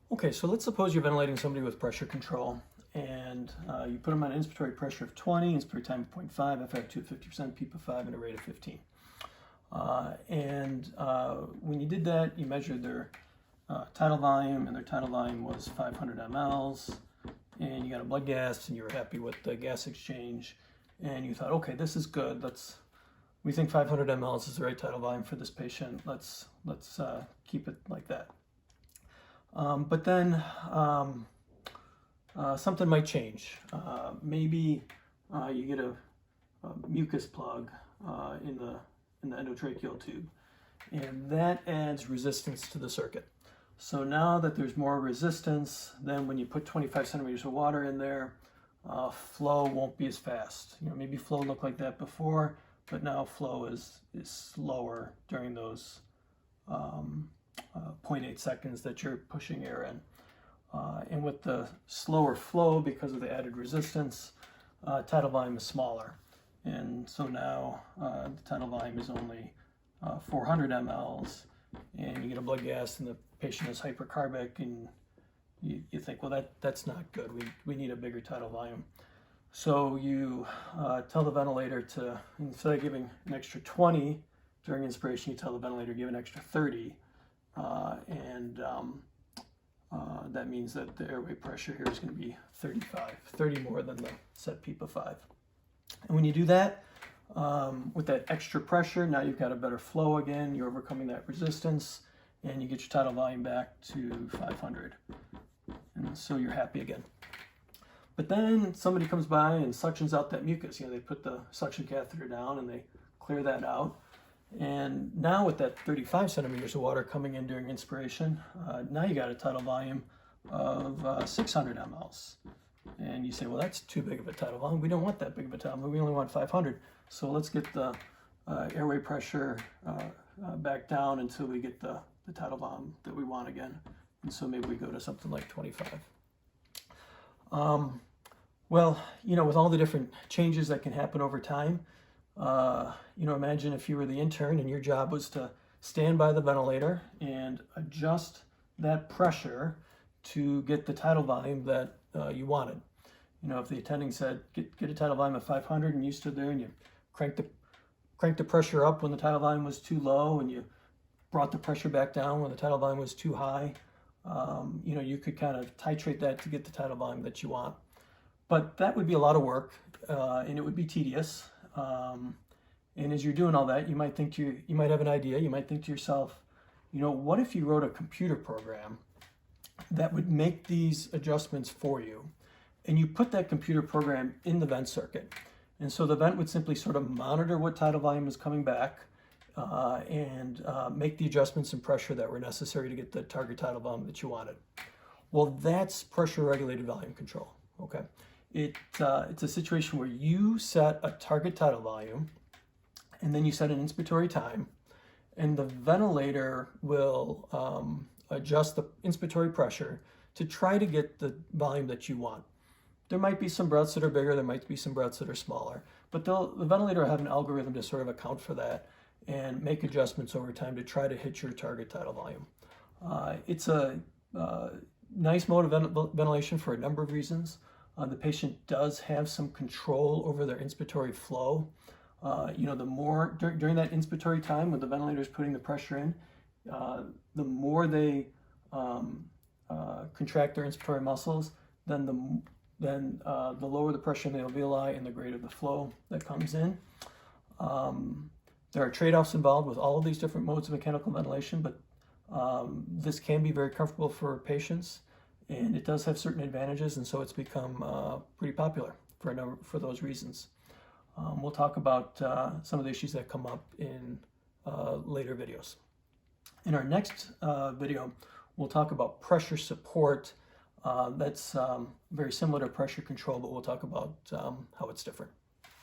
Okay, so let's suppose you're ventilating somebody with pressure control and you put them on an inspiratory pressure of 20, inspiratory time of 0.5, FiO2 of 50%, PEEP of 5, and a rate of 15. When you did that, you measured their tidal volume, and their tidal volume was 500 mLs, and you got a blood gas, and you were happy with the gas exchange, and you thought, okay, this is good. We think 500 mLs is the right tidal volume for this patient. Let's keep it like that. But then something might change. Maybe you get a mucus plug in the endotracheal tube, and that adds resistance to the circuit. So now that there's more resistance, then when you put 25 centimeters of water in there, flow won't be as fast. Maybe flow looked like that before, but now flow is slower during those 0.8 seconds that you're pushing air in. And with the slower flow, because of the added resistance, tidal volume is smaller. And so now the tidal volume is only 400 mLs, and you get a blood gas and the patient is hypercarbic, and you think, well, that's not good. We need a bigger tidal volume. So you tell the ventilator to, instead of giving an extra 20 during inspiration, you tell the ventilator to give an extra 30. That means that the airway pressure here is going to be 30 more than the set PEEP of 5. And when you do that, with that extra pressure, now you've got a better flow again, you're overcoming that resistance, and you get your tidal volume back to 500. And so you're happy again. But then somebody comes by and suctions out that mucus. They put the suction catheter down and they clear that out. And now with that 35 centimeters of water coming in during inspiration, now you got a tidal volume of 600 mLs. And you say, well, that's too big of a tidal volume. We don't want that big of a tidal volume. We only want 500. So let's get the airway pressure back down until we get the tidal volume that we want again. And so maybe we go to something like 25. Well, with all the different changes that can happen over time, imagine if you were the intern and your job was to stand by the ventilator and adjust that pressure to get the tidal volume that you wanted. If the attending said, get a tidal volume of 500, and you stood there and you cranked the pressure up when the tidal volume was too low, and you brought the pressure back down when the tidal volume was too high, you could kind of titrate that to get the tidal volume that you want. But that would be a lot of work, and it would be tedious. And as you're doing all that, you might have an idea. You might think to yourself, what if you wrote a computer program that would make these adjustments for you, and you put that computer program in the vent circuit. And so the vent would simply sort of monitor what tidal volume is coming back and make the adjustments in pressure that were necessary to get the target tidal volume that you wanted. Well, that's pressure regulated volume control, okay? It's a situation where you set a target tidal volume, and then you set an inspiratory time, and the ventilator will adjust the inspiratory pressure to try to get the volume that you want. There might be some breaths that are bigger, there might be some breaths that are smaller, but the ventilator will have an algorithm to sort of account for that and make adjustments over time to try to hit your target tidal volume. It's a nice mode of ventilation for a number of reasons. The patient does have some control over their inspiratory flow. The more during that inspiratory time when the ventilator is putting the pressure in, the more they contract their inspiratory muscles, then the lower the pressure in the alveoli and the greater the flow that comes in. There are trade-offs involved with all of these different modes of mechanical ventilation, but this can be very comfortable for patients, and it does have certain advantages, and so it's become pretty popular for those reasons. We'll talk about some of the issues that come up in later videos. In our next video, we'll talk about pressure support. That's very similar to pressure control, but we'll talk about how it's different.